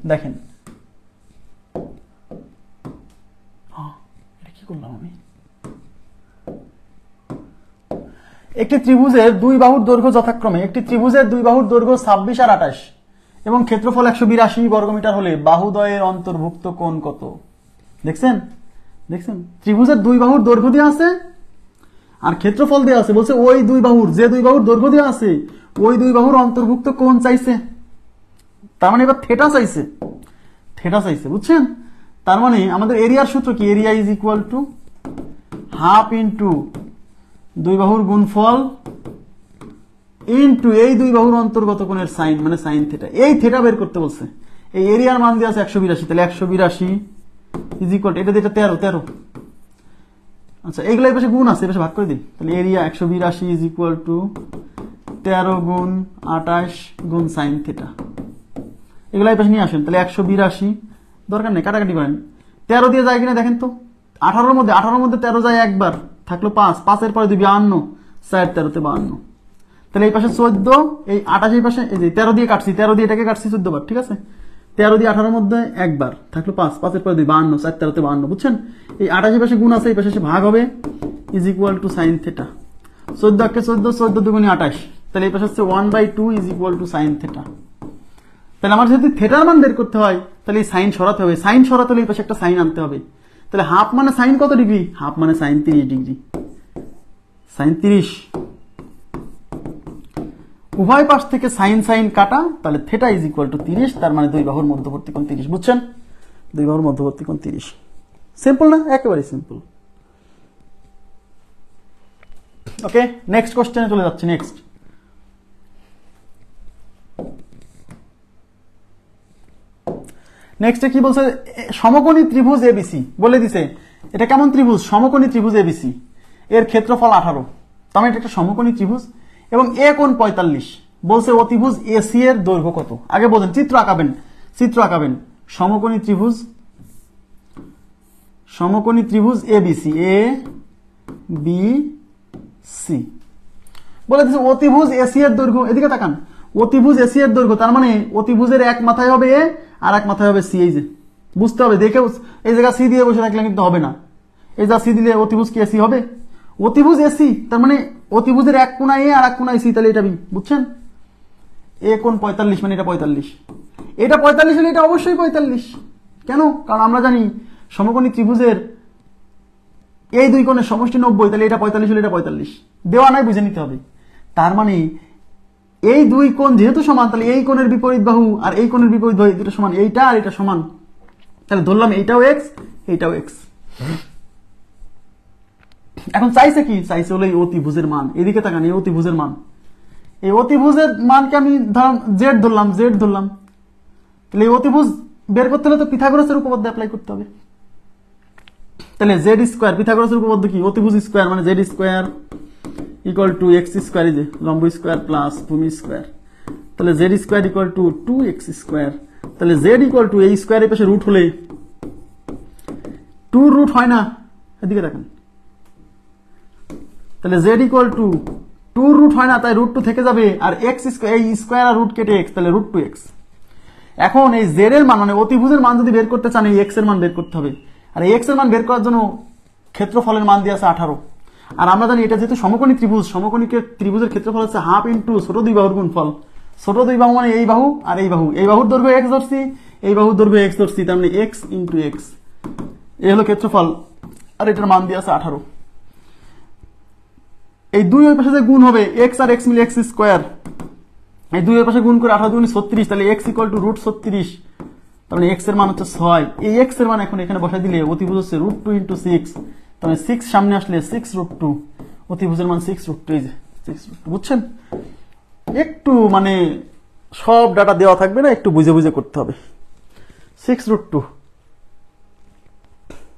দেখেন এটা কি করলাম আমি, একটি ত্রিভুজের দুই বাহুর দৈর্ঘ্য যথাক্রমে, একটি ত্রিভুজের দুই বাহুর দৈর্ঘ্য 26 আর 28 এবং ক্ষেত্রফল 182 বর্গমিটার হলে বাহুদ্বয়ের অন্তর্ভুক্ত কোণ কত? দেখছেন দেখছেন, ত্রিভুজের দুই বাহুর দৈর্ঘ্য দেওয়া আছে আর ক্ষেত্রফল দেওয়া আছে, বলছে ওই দুই বাহুর, যে দুই বাহুর দৈর্ঘ্য দেওয়া আছে ওই দুই বাহুর অন্তর্ভুক্ত কোণ চাইছে। তার মানে এবার থেটা চাইছে, থেটা চাইছে, বুঝছেন? তার মানে আমাদের এরিয়ার সূত্র কি? Area is equal to half into দুই বাহুর গুণফল ইন্টু এই দুই বাহুর অন্তর্গত কোণের সাইন, মানে সাইন থেটা। এই থেটা বের করতে বলছে। এই এরিয়ার মান দেওয়া আছে 182, তাহলে 182 ইজ ইকুয়াল, এটা যেটা 13। আচ্ছা, এইগুলো এই পাশে গুণ আছে, এই পাশে ভাগ করে দিই, তাহলে এরিয়া 182 ইজ ইকুয়াল টু 13 গুণ 28 গুণ সাইন থেটা। এগুলো এই পাশে নিয়ে আসেন, তাহলে 182, দরকার নেই কাটাকাটি করেন, 13 দিয়ে যায় কিনা দেখেন তো। 18 মধ্যে 13 যায় একবার, থাকলো 5, 5 পরে 2 52, 4 13 52। তাহলে এই পাশে 14, এই 28 এই পাশে, এই যে 13 দিয়ে কাটছি, 13 দিয়ে এটাকে কাটছি 14 বার, ঠিক আছে। 13 দিয়ে 18 মধ্যে একবার, থাকলো 5, 5 পরে 2 52, 4 13 52, বুঝছেন? এই 28 পাশে গুণ আছে, এই পাশে এসে ভাগ হবে, is equal to sine theta. 14 কে 14, 14 দুগুণে 28, তাহলে এই পাশে হচ্ছে 1/2 is equal to sine theta. তাহলে আমার যদি থেটার মান বের করতে হয় তাহলে এই সাইন সরাতে হবে, সাইন সরাতে হলে এই পাশে একটা সাইন আনতে হবে। তাহলে হাফ মানে সাইন কত ডিগ্রি? হাফ মানে সাইন 30 ডিগ্রি, সাইন 30। উভয় পাশ থেকে সাইন সাইন কাটা, তাহলে থেটা ইজ ইকুয়াল টু 30, তার মানে দুই বাহুর মধ্যবর্তী কোণ 30, বুঝছেন? দুই বাহুর মধ্যবর্তী কোণ 30। সিম্পল না? একেবারে সিম্পল। ওকে, নেক্সট কোশ্চেনে চলে যাচ্ছে। নেক্সট, নেক্সটে কি বলছে? সমকোণী ত্রিভুজ এবিসি বলে দিছে। এটা কেমন ত্রিভুজ? সমকোণী ত্রিভুজ এবিসি, এর ক্ষেত্রফল 18, তার মানে এটা একটা সমকোণী ত্রিভুজ এবং এ কোণ 45। বলছে অতিভুজ এসি এর দৈর্ঘ্য কত? আগে বলেন, চিত্র আঁকাবেন, চিত্র আঁকাবেন। সমকোণী ত্রিভুজ, সমকোণী ত্রিভুজ এবিসি, এ বি সি, বলে দিছে অতিভুজ এসি এর দৈর্ঘ্য। এদিকে তাকান, অতিভুজ এসি এর দৈর্ঘ্য, তার মানে অতিভুজের এক মাথায় হবে এ আর এক মাথায় হবে সি। এই যে বুঝতে হবে, দেখে এই জায়গা সি দিয়ে বসে থাকলে কিন্তু হবে না। এই যা সি দিলে অতিভুজ কি এসি হবে? অতিভুজ এসি, তার মানে অতিভুজের এক কোণায় এ আর এক কোণায় সি, তাহলে এটা বি, বুঝছেন? এ কোণ 45, মানে এটা 45, এটা 45 হলে এটা অবশ্যই 45। কেন? কারণ আমরা জানি সমকোণী ত্রিভুজের এই দুই কোণের সমষ্টি 90, তাহলে এটা 45 হলে এটা 45। দেওয়া নাই, বুঝে নিতে হবে। তার মানে এই দুই কোণ যেহেতু সমান, তাহলে এই কোণের বিপরীত বাহু আর এই কোণের বিপরীত বাহু দুটো সমান, এইটা আর এটা সমান, তাহলে ধরলাম এইটাও এক্স, এইটাও এক্স। এখন চাইছে কি? চাইছে হলো এই অতিভুজের মান। এদিকে তাকান, এই অতিভুজের মান, এই অতিভুজের মানকে আমি ধরলাম জেড, ধরলাম জেড ধরলাম। তাহলে এই অতিভুজ বের করতে হলে তো পিথাগোরাসের উপপাদ্য অ্যাপ্লাই করতে হবে। তাহলে জেড স্কোয়ার, পিথাগোরাসের উপপাদ্য কি? অতিভুজ স্কোয়ার মানে Z square equal to x square, এই যে লম্ব স্কোয়ার প্লাস ভূমি স্কোয়ার, তাহলে Z square equal to 2x square. তাহলে জেড ইকুয়াল টু এই স্কোয়ারের পাশে রুট হলে 2 রুট হয় না, এদিকে দেখেন, তাহলে জেড ইকুয়াল টু 2 রুট হয় না, তাই রুট 2 থেকে যাবে, আর এক্স স্কোয়ার, এই স্কোয়ার আর রুট কেটে এক্স, তাহলে রুট 2x। এখন এই জেড এর মান মানে অতিভুজের মান যদি বের করতে চান, এই এক্স এর মান বের করতে হবে, আর এই এক্স এর মান বের করার জন্য ক্ষেত্রফলের মান দিয়ে আছে 18। আর আমরা জানি এটা যেহেতু সমকোণী ত্রিভুজ, সমকোণী ত্রিভুজের ক্ষেত্রফল হচ্ছে হাফ ইন্টু ছোট দুই বাহুর গুণফল। ছোট দুই বাহু মানে এই বাহু আর এই বাহু, এই বাহুর দৈর্ঘ্য এক্স ধরছি, এই বাহুর দৈর্ঘ্য এক্স ধরছি, তার মানে এক্স ইন্টু এক্স, এই হলো ক্ষেত্রফল, আর এটার মান দিয়ে আছে 18। এই দুই ওই পাশে যে গুণ হবে, এক্স আর এক্স মিলে এক্স স্কোয়ার, এই দুই ওই পাশে গুণ করে 18 × 36, তাহলে এক্স ইকুয়াল টু রুট 36, তার মানে এক্স এর মান হচ্ছে 6। এই এক্স এর মান এখন এখানে বসাই দিলে অতিভুজ হচ্ছে রুট 2 × 6, তাহলে 6 সামনে আসলে 6 রুট 2, অতিভুজের মান 6 রুট 2, এই যে 6 রুট 2, বুঝছেন? একটু মানে সব ডাটা দেওয়া থাকবে না, একটু বুঝে বুঝে করতে হবে। 6 রুট 2